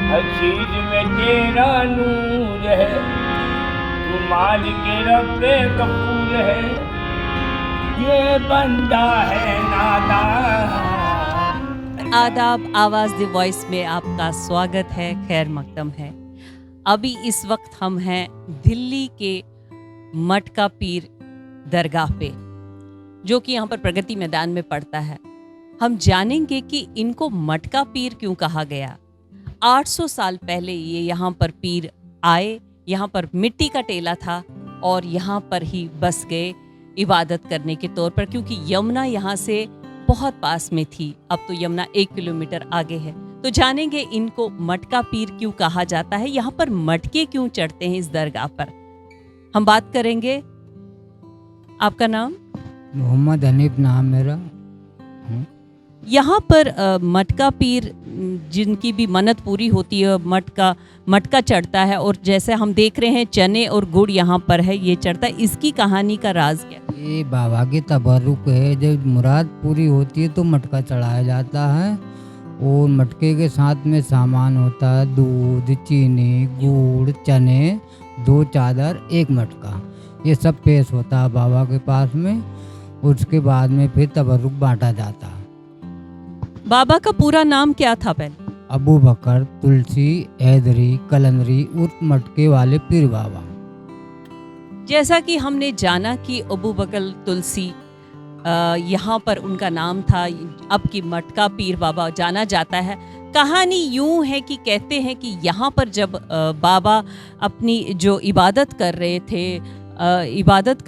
हर चीज में तेरा नूर है, तू मालिक रब्बे गफूर है, ये बंदा है नादान। आदाब, आवाज़ द वॉइस में आपका स्वागत है। खैर मकदम है। अभी इस वक्त हम हैं दिल्ली के मटका पीर दरगाह पे, जो कि यहाँ पर प्रगति मैदान में पड़ता है। हम जानेंगे कि इनको मटका पीर क्यों कहा गया। 800 साल पहले ये यहाँ पर पीर आए, यहाँ पर मिट्टी का टेला था और यहाँ पर ही बस गए इबादत करने के तौर पर, क्योंकि यमुना यहाँ से बहुत पास में थी। अब तो यमुना 1 किलोमीटर आगे है। तो जानेंगे इनको मटका पीर क्यों कहा जाता है, यहाँ पर मटके क्यों चढ़ते हैं इस दरगाह पर। हम बात करेंगे। आपका नाम? मोहम्मद हनीफ नाम मेरा। यहाँ पर मटका पीर जिनकी भी मन्नत पूरी होती है मटका चढ़ता है, और जैसे हम देख रहे हैं चने और गुड़ यहाँ पर है, ये चढ़ता है। इसकी कहानी का राज क्या? ये बाबा की तबर्रुक है। जब मुराद पूरी होती है तो मटका चढ़ाया जाता है, और मटके के साथ में सामान होता है दूध, चीनी, गुड़, चने, 2 चादर, 1 मटका। ये सब पेश होता है बाबा के पास में। उसके बाद में फिर तबर्रुक बांटा जाता है। बाबा का पूरा नाम क्या था पहले? अबू बकर तुलसी हैदरी कलंदरी उर्फ मटके वाले पीर बाबा। जैसा कि हमने जाना कि अबू बकर तुलसी यहाँ पर उनका नाम था, अब की मटका पीर बाबा जाना जाता है। कहानी यूं है कि कहते हैं कि यहाँ पर जब बाबा अपनी जो इबादत कर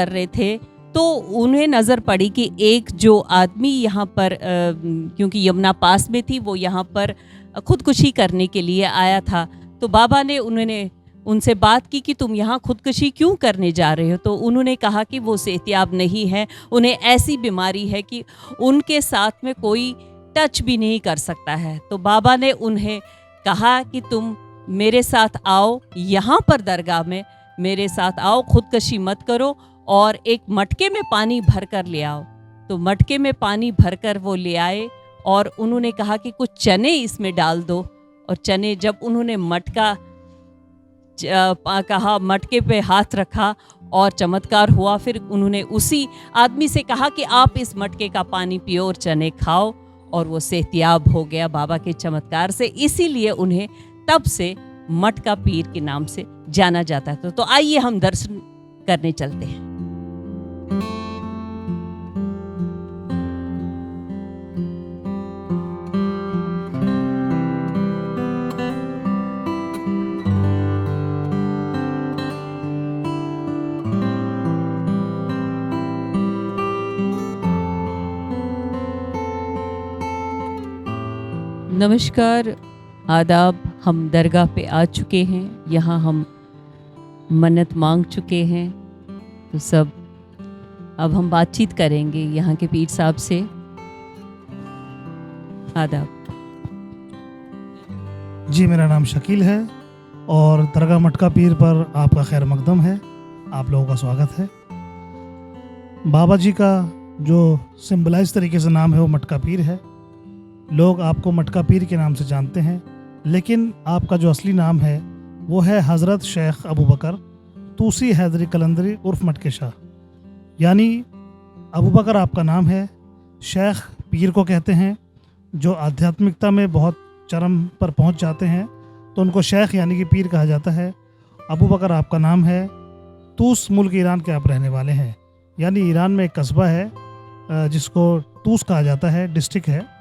रहे थे तो उन्हें नज़र पड़ी कि एक जो आदमी यहाँ पर क्योंकि यमुना पास में थी, वो यहाँ पर खुदकुशी करने के लिए आया था। तो बाबा ने उनसे बात की कि तुम यहाँ खुदकुशी क्यों करने जा रहे हो। तो उन्होंने कहा कि वो सेहतियाब नहीं है, उन्हें ऐसी बीमारी है कि उनके साथ में कोई टच भी नहीं कर सकता है। तो बाबा ने उन्हें कहा कि तुम मेरे साथ आओ, यहाँ पर दरगाह में मेरे साथ आओ, खुदकुशी मत करो और एक मटके में पानी भर कर ले आओ। तो मटके में पानी भरकर वो ले आए और उन्होंने कहा कि कुछ चने इसमें डाल दो। और चने जब उन्होंने मटके पे हाथ रखा और चमत्कार हुआ। फिर उन्होंने उसी आदमी से कहा कि आप इस मटके का पानी पियो और चने खाओ, और वो सेहतियाब हो गया बाबा के चमत्कार से। इसीलिए उन्हें तब से मटका पीर के नाम से जाना जाता है। तो आइए हम दर्शन करने चलते हैं। नमस्कार, आदाब। हम दरगाह पे आ चुके हैं। यहाँ हम मन्नत मांग चुके हैं। तो सब अब हम बातचीत करेंगे यहाँ के पीर साहब से। आदाब जी, मेरा नाम शकील है और दरगाह मटका पीर पर आपका खैर मकदम है। आप लोगों का स्वागत है। बाबा जी का जो सिंबलाइज तरीके से नाम है वो मटका पीर है। लोग आपको मटका पीर के नाम से जानते हैं, लेकिन आपका जो असली नाम है वो है हज़रत शेख अबू बकर तूसी हैदरी कलंदरी उर्फ मटके शाह। यानी अबू बकर आपका नाम है। शेख पीर को कहते हैं। जो आध्यात्मिकता में बहुत चरम पर पहुंच जाते हैं तो उनको शेख यानी कि पीर कहा जाता है। अबू बकर आपका नाम है। तूस मुल्क ईरान के आप रहने वाले हैं। यानी ईरान में एक कस्बा है जिसको तूस कहा जाता है, डिस्ट्रिक्ट है।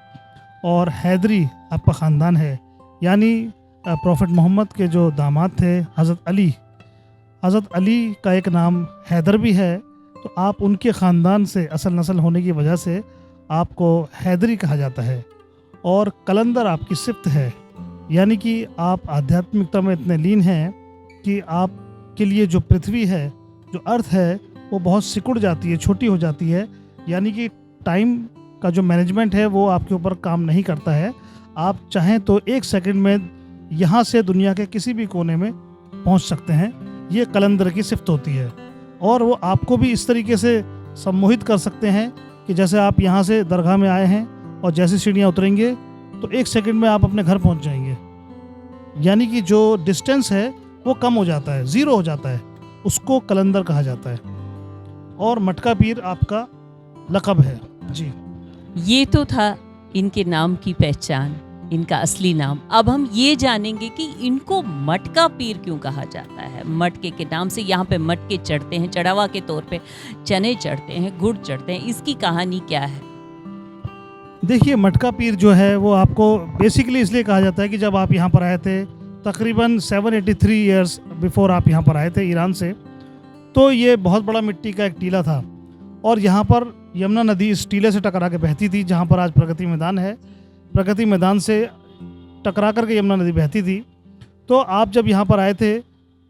और हैदरी आपका ख़ानदान है, यानी प्रॉफिट मोहम्मद के जो दामाद थे हज़रत अली का एक नाम हैदर भी है। तो आप उनके ख़ानदान से असल नस्ल होने की वजह से आपको हैदरी कहा जाता है। और कलंदर आपकी सिफ्त है, यानी कि आप आध्यात्मिकता में इतने लीन हैं कि आपके लिए जो पृथ्वी है, जो अर्थ है, वो बहुत सिकुड़ जाती है, छोटी हो जाती है। यानी कि टाइम का जो मैनेजमेंट है वो आपके ऊपर काम नहीं करता है। आप चाहें तो 1 सेकंड में यहाँ से दुनिया के किसी भी कोने में पहुँच सकते हैं। ये कलंदर की सिफ्त होती है। और वो आपको भी इस तरीके से सम्मोहित कर सकते हैं कि जैसे आप यहाँ से दरगाह में आए हैं और जैसे सीढ़ियाँ उतरेंगे तो 1 सेकंड में आप अपने घर पहुँच जाएंगे। यानी कि जो डिस्टेंस है वो कम हो जाता है, ज़ीरो हो जाता है, उसको कलंदर कहा जाता है। और मटका पीर आपका लक़ब है जी। ये तो था इनके नाम की पहचान, इनका असली नाम। अब हम ये जानेंगे कि इनको मटका पीर क्यों कहा जाता है। मटके के नाम से यहाँ पे मटके चढ़ते हैं, चढ़ावा के तौर पे चने चढ़ते हैं, गुड़ चढ़ते हैं, इसकी कहानी क्या है? देखिए, मटका पीर जो है वो आपको बेसिकली इसलिए कहा जाता है कि जब आप यहाँ पर आए थे तकरीबन 783 ईयर्स बिफोर आप यहाँ पर आए थे ईरान से, तो ये बहुत बड़ा मिट्टी का एक टीला था और यहाँ पर यमुना नदी इस टीले से टकरा के बहती थी, जहाँ पर आज प्रगति मैदान है। प्रगति मैदान से टकरा कर के यमुना नदी बहती थी। तो आप जब यहाँ पर आए थे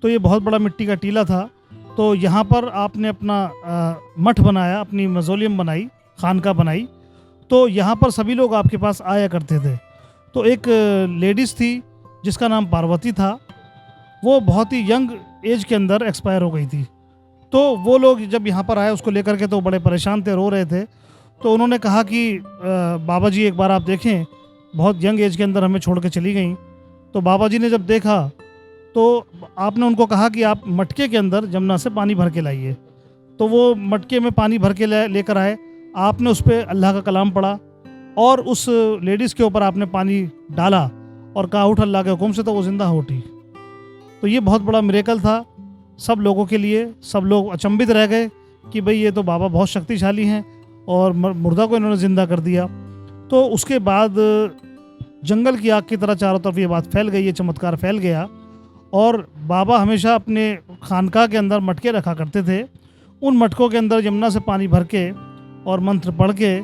तो ये बहुत बड़ा मिट्टी का टीला था। तो यहाँ पर आपने अपना मठ बनाया, अपनी मज़ोलियम बनाई, खानका बनाई। तो यहाँ पर सभी लोग आपके पास आया करते थे। तो एक लेडीज़ थी जिसका नाम पार्वती था, वो बहुत ही यंग एज के अंदर एक्सपायर हो गई थी। तो वो लोग जब यहाँ पर आए उसको लेकर के तो बड़े परेशान थे, रो रहे थे। तो उन्होंने कहा कि बाबा जी एक बार आप देखें, बहुत यंग एज के अंदर हमें छोड़ के चली गई। तो बाबा जी ने जब देखा तो आपने उनको कहा कि आप मटके के अंदर जमुना से पानी भर के लाइए। तो वो मटके में पानी भर के लेकर आए। आपने उस पर अल्लाह का कलाम पढ़ा और उस लेडीज़ के ऊपर आपने पानी डाला और कहा उठ अल्लाह के हुक्म से, तो वो ज़िंदा हो उठी। तो ये बहुत बड़ा मिरेकल था सब लोगों के लिए। सब लोग अचंभित रह गए कि भाई ये तो बाबा बहुत शक्तिशाली हैं और मुर्दा को इन्होंने ज़िंदा कर दिया। तो उसके बाद जंगल की आग की तरह चारों तरफ ये बात फैल गई, ये चमत्कार फैल गया। और बाबा हमेशा अपने खानका के अंदर मटके रखा करते थे। उन मटकों के अंदर यमुना से पानी भर के और मंत्र पढ़ के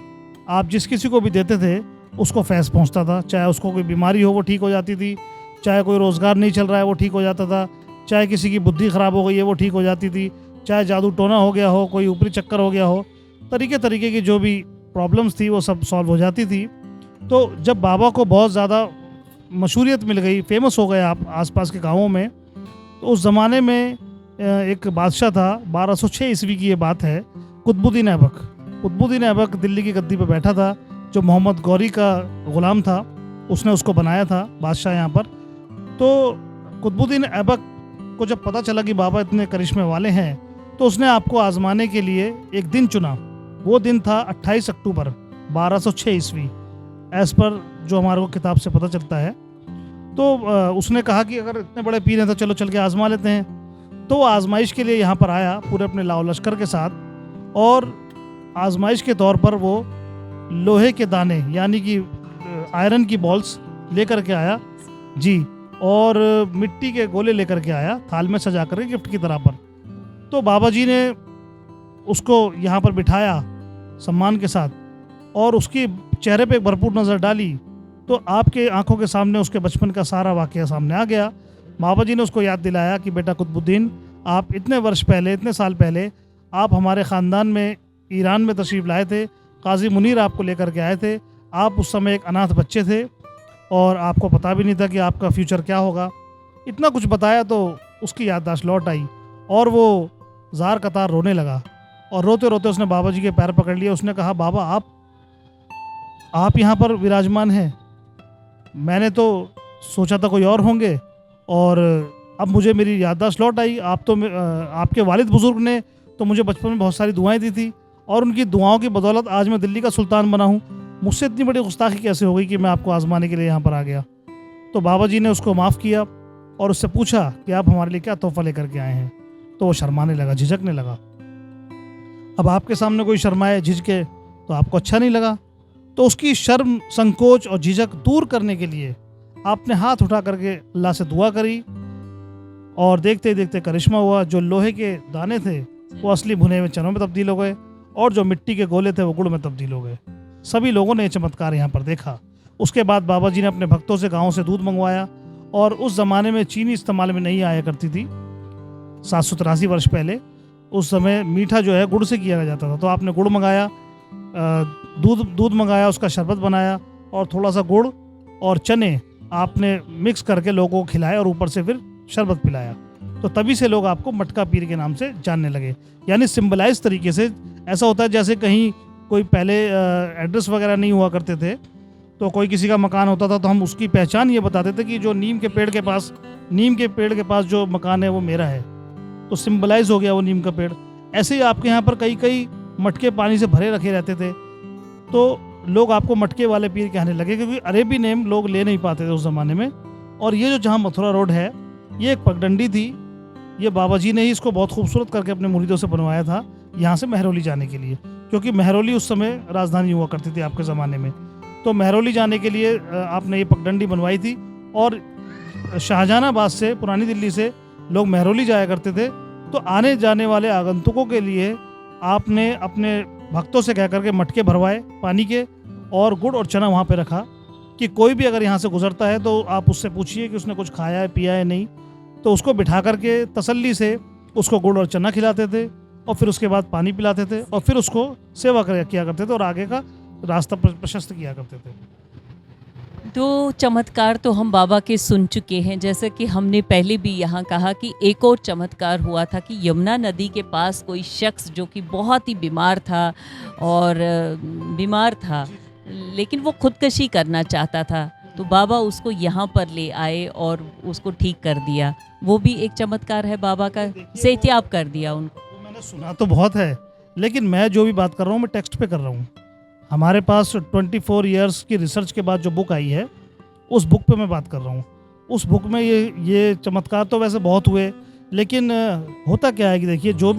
आप जिस किसी को भी देते थे उसको फैज़ पहुंचता था। चाहे उसको कोई बीमारी हो वो ठीक हो जाती थी, चाहे कोई रोज़गार नहीं चल रहा है वो ठीक हो जाता था, चाहे किसी की बुद्धि ख़राब हो गई है वो ठीक हो जाती थी, चाहे जादू टोना हो गया हो, कोई ऊपरी चक्कर हो गया हो, तरीके की जो भी प्रॉब्लम्स थी वो सब सॉल्व हो जाती थी। तो जब बाबा को बहुत ज़्यादा मशहूरियत मिल गई, फेमस हो गए आप आसपास के गाँवों में, तो उस ज़माने में एक बादशाह था, 1206 ईस्वी की ये बात है, कुतुबुद्दीन ऐबक। कुतुबुद्दीन ऐबक दिल्ली की गद्दी पर बैठा था, जो मोहम्मद गौरी का ग़ुलाम था, उसने उसको बनाया था बादशाह यहाँ पर। तो कुतुबुद्दीन ऐबक को जब पता चला कि बाबा इतने करिश्मे वाले हैं, तो उसने आपको आजमाने के लिए एक दिन चुना। वो दिन था 28 अक्टूबर 1206 ईस्वी, एज़ पर जो हमारे को किताब से पता चलता है। तो उसने कहा कि अगर इतने बड़े पीर हैं तो चलो चल के आजमा लेते हैं। तो वो आजमाइश के लिए यहाँ पर आया पूरे अपने लाओ लश्कर के साथ, और आजमाइश के तौर पर वो लोहे के दाने यानी कि आयरन की बॉल्स लेकर के आया जी, और मिट्टी के गोले लेकर के आया थाल में सजा कर गिफ्ट की तरह पर। तो बाबा जी ने उसको यहाँ पर बिठाया सम्मान के साथ और उसकी चेहरे पे भरपूर नज़र डाली। तो आपके आंखों के सामने उसके बचपन का सारा वाक़या सामने आ गया। बाबा जी ने उसको याद दिलाया कि बेटा कुतुबुद्दीन, आप इतने वर्ष पहले, इतने साल पहले आप हमारे ख़ानदान में ईरान में तशरीफ़ लाए थे, काजी मुनीर आपको लेकर के आए थे। आप उस समय एक अनाथ बच्चे थे और आपको पता भी नहीं था कि आपका फ्यूचर क्या होगा। इतना कुछ बताया तो उसकी याददाश्त लौट आई और वो ज़ार कतार रोने लगा, और रोते रोते उसने बाबा जी के पैर पकड़ लिए। उसने कहा, बाबा आप यहाँ पर विराजमान हैं, मैंने तो सोचा था कोई और होंगे, और अब मुझे मेरी याददाश्त लौट आई। आप तो आपके वालिद बुज़ुर्ग ने तो मुझे बचपन में बहुत सारी दुआएं दी थी, और उनकी दुआओं की बदौलत आज मैं दिल्ली का सुल्तान बना हूँ। मुझसे इतनी बड़ी गुस्ताखी कैसे हो गई कि मैं आपको आजमाने के लिए यहाँ पर आ गया। तो बाबा जी ने उसको माफ़ किया और उससे पूछा कि आप हमारे लिए क्या तोहफा लेकर के आए हैं। तो वो शर्माने लगा, झिझकने लगा। अब आपके सामने कोई शर्माए, झिझके तो आपको अच्छा नहीं लगा। तो उसकी शर्म, संकोच और झिझक दूर करने के लिए आपने हाथ उठा करके अल्लाह से दुआ करी, और देखते ही देखते करिश्मा हुआ। जो लोहे के दाने थे वो असली भुने हुए चनों में तब्दील हो गए, और जो मिट्टी के गोले थे वो गुड़ में तब्दील हो गए। सभी लोगों ने ये चमत्कार यहाँ पर देखा। उसके बाद बाबा जी ने अपने भक्तों से गाँव से दूध मंगवाया, और उस ज़माने में चीनी इस्तेमाल में नहीं आया करती थी। 783 वर्ष पहले उस समय मीठा जो है गुड़ से किया जाता था। तो आपने गुड़ मंगाया, दूध मंगाया, उसका शरबत बनाया, और थोड़ा सा गुड़ और चने आपने मिक्स करके लोगों को खिलाया, और ऊपर से फिर शरबत पिलाया। तो तभी से लोग आपको मटका पीर के नाम से जानने लगे। यानी सिंबलाइज तरीके से ऐसा होता है जैसे कहीं कोई पहले एड्रेस वगैरह नहीं हुआ करते थे, तो कोई किसी का मकान होता था तो हम उसकी पहचान ये बताते थे कि जो नीम के पेड़ के पास जो मकान है वो मेरा है, तो सिंबलाइज हो गया वो नीम का पेड़। ऐसे ही आपके यहाँ पर कई कई मटके पानी से भरे रखे रहते थे, तो लोग आपको मटके वाले पीर कहने लगे, क्योंकि अरेबी नेम लोग ले नहीं पाते थे उस ज़माने में। और ये जो जहाँ मथुरा रोड है, ये एक पगडंडी थी, ये बाबा जी ने ही इसको बहुत खूबसूरत करके अपने मुरीदों से बनवाया था यहाँ से महरौली जाने के लिए, क्योंकि महरौली उस समय राजधानी हुआ करती थी आपके ज़माने में। तो महरौली जाने के लिए आपने ये पगडंडी बनवाई थी, और शाहजहानाबाद से, पुरानी दिल्ली से लोग महरौली जाया करते थे। तो आने जाने वाले आगंतुकों के लिए आपने अपने भक्तों से कह करके मटके भरवाए पानी के, और गुड़ और चना वहाँ पे रखा कि कोई भी अगर यहाँ से गुजरता है तो आप उससे पूछिए कि उसने कुछ खाया है, पिया है, नहीं। तो उसको बिठा करके तसल्ली से उसको गुड़ और चना खिलाते थे, और फिर उसके बाद पानी पिलाते थे, और फिर उसको सेवा किया करते थे, और आगे का रास्ता प्रशस्त किया करते थे। दो चमत्कार तो हम बाबा के सुन चुके हैं, जैसे कि हमने पहले भी यहाँ कहा कि एक और चमत्कार हुआ था कि यमुना नदी के पास कोई शख्स जो कि बहुत ही बीमार था लेकिन वो खुदकशी करना चाहता था, तो बाबा उसको यहाँ पर ले आए और उसको ठीक कर दिया। वो भी एक चमत्कार है बाबा का, सेहतियाब कर दिया उनको। तो मैंने सुना तो बहुत है, लेकिन मैं जो भी बात कर रहा हूँ मैं टेक्स्ट पे कर रहा हूँ। हमारे पास 24 इयर्स की रिसर्च के बाद जो बुक आई है, उस बुक पे मैं बात कर रहा हूँ। उस बुक में ये चमत्कार तो वैसे बहुत हुए, लेकिन होता क्या है कि देखिए, जो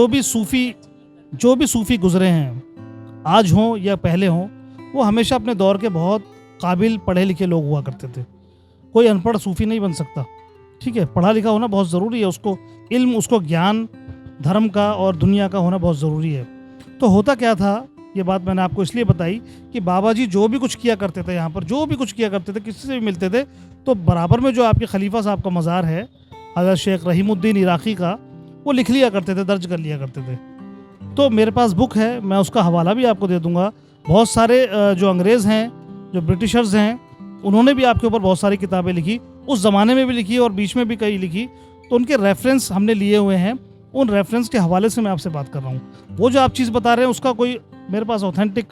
भी सूफ़ी गुजरे हैं, आज हों या पहले हों, वो हमेशा अपने दौर के बहुत काबिल पढ़े लिखे लोग हुआ करते थे। कोई अनपढ़ सूफ़ी नहीं बन सकता, ठीक है। पढ़ा लिखा होना बहुत ज़रूरी है, उसको इल्म, उसको ज्ञान धर्म का और दुनिया का होना बहुत ज़रूरी है। तो होता क्या था, ये बात मैंने आपको इसलिए बताई कि बाबा जी जो भी कुछ किया करते थे यहाँ पर, जो भी कुछ किया करते थे, किसी से भी मिलते थे, तो बराबर में जो आपके खलीफा साहब का मज़ार है, हज़रत शेख रहीमुद्दीन इराक़ी का, वो लिख लिया करते थे, दर्ज कर लिया करते थे। तो मेरे पास बुक है, मैं उसका हवाला भी आपको दे दूँगा। बहुत सारे जो अंग्रेज़ हैं, जो ब्रिटिशर्स हैं, उन्होंने भी आपके ऊपर बहुत सारी किताबें लिखी, उस ज़माने में भी लिखी और बीच में भी कई लिखी, तो उनके रेफरेंस हमने लिए हुए हैं। उन रेफरेंस के हवाले से मैं आपसे बात कर रहा हूँ। वो जो आप चीज़ बता रहे हैं उसका कोई मेरे पास ऑथेंटिक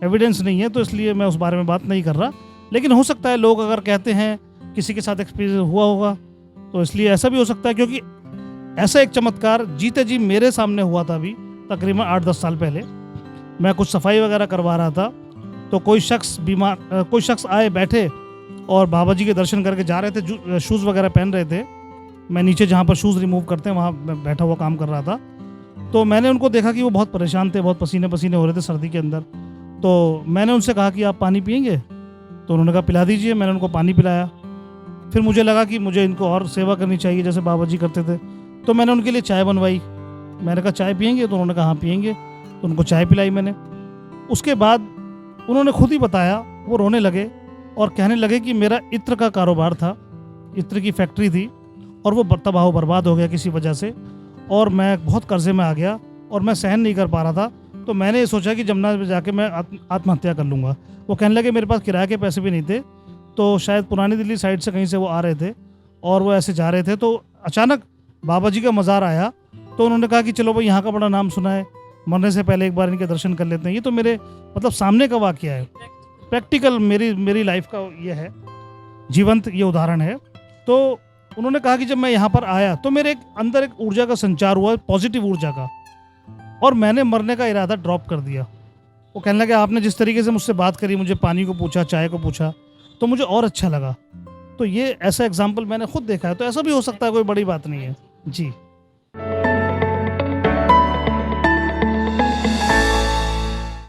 एविडेंस नहीं है, तो इसलिए मैं उस बारे में बात नहीं कर रहा। लेकिन हो सकता है लोग अगर कहते हैं किसी के साथ एक्सपीरियंस हुआ होगा, तो इसलिए ऐसा भी हो सकता है, क्योंकि ऐसा एक चमत्कार जीते जी मेरे सामने हुआ था अभी तकरीबन 8-10 साल पहले। मैं कुछ सफाई वगैरह करवा रहा था, तो कोई शख्स आए, बैठे और बाबा जी के दर्शन करके जा रहे थे, शूज़ वगैरह पहन रहे थे। मैं नीचे जहाँ पर शूज़ रिमूव करते हैं वहाँ बैठा हुआ काम कर रहा था, तो मैंने उनको देखा कि वो बहुत परेशान थे, बहुत पसीने पसीने हो रहे थे सर्दी के अंदर। तो मैंने उनसे कहा कि आप पानी पियेंगे? तो उन्होंने कहा पिला दीजिए। मैंने उनको पानी पिलाया। फिर मुझे लगा कि मुझे इनको और सेवा करनी चाहिए जैसे बाबा जी करते थे, तो मैंने उनके लिए चाय बनवाई। मैंने कहा चाय पियेंगे? तो उन्होंने कहा हाँ पियेंगे। तो उनको चाय पिलाई मैंने। उसके बाद उन्होंने खुद ही बताया, वो रोने लगे और कहने लगे कि मेरा इत्र का कारोबार था, इत्र की फैक्ट्री थी, और वो तबाह बर्बाद हो गया किसी वजह से, और मैं बहुत कर्जे में आ गया और मैं सहन नहीं कर पा रहा था। तो मैंने ये सोचा कि जमुना में जाके मैं आत्महत्या कर लूँगा। वो कहने लगे मेरे पास किराए के पैसे भी नहीं थे, तो शायद पुरानी दिल्ली साइड से कहीं से वो आ रहे थे और वो ऐसे जा रहे थे। तो अचानक बाबा जी का मज़ार आया, तो उन्होंने कहा कि चलो भाई यहाँ का बड़ा नाम सुना है, मरने से पहले एक बार इनके दर्शन कर लेते हैं। ये तो मेरे मतलब सामने का वाक़या है, प्रैक्टिकल मेरी लाइफ का ये है, जीवंत ये उदाहरण है। तो उन्होंने कहा कि जब मैं यहाँ पर आया तो मेरे अंदर एक ऊर्जा का संचार हुआ, पॉजिटिव ऊर्जा का, और मैंने मरने का इरादा ड्रॉप कर दिया। वो कहने लगे आपने जिस तरीके से मुझसे बात करी, मुझे पानी को पूछा, चाय को पूछा, तो मुझे और अच्छा लगा। तो ये ऐसा एग्जाम्पल मैंने खुद देखा है, तो ऐसा भी हो सकता है, कोई बड़ी बात नहीं है जी।